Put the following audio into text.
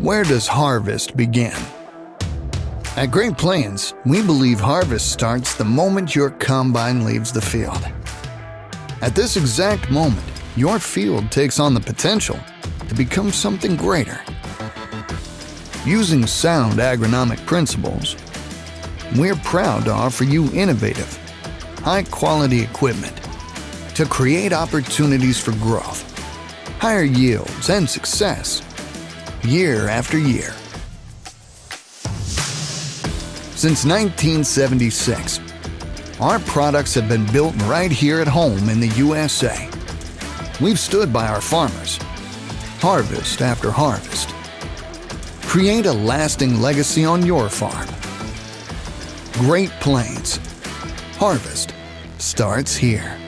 Where does harvest begin? At Great Plains, we believe harvest starts the moment your combine leaves the field. At this exact moment, your field takes on the potential to become something greater. Using sound agronomic principles, we're proud to offer you innovative, high-quality equipment to create opportunities for growth, higher yields, and success year after year. Since 1976, our products have been built right here at home in the USA. We've stood by our farmers, harvest after harvest. Create a lasting legacy on your farm. Great Plains. Harvest starts here.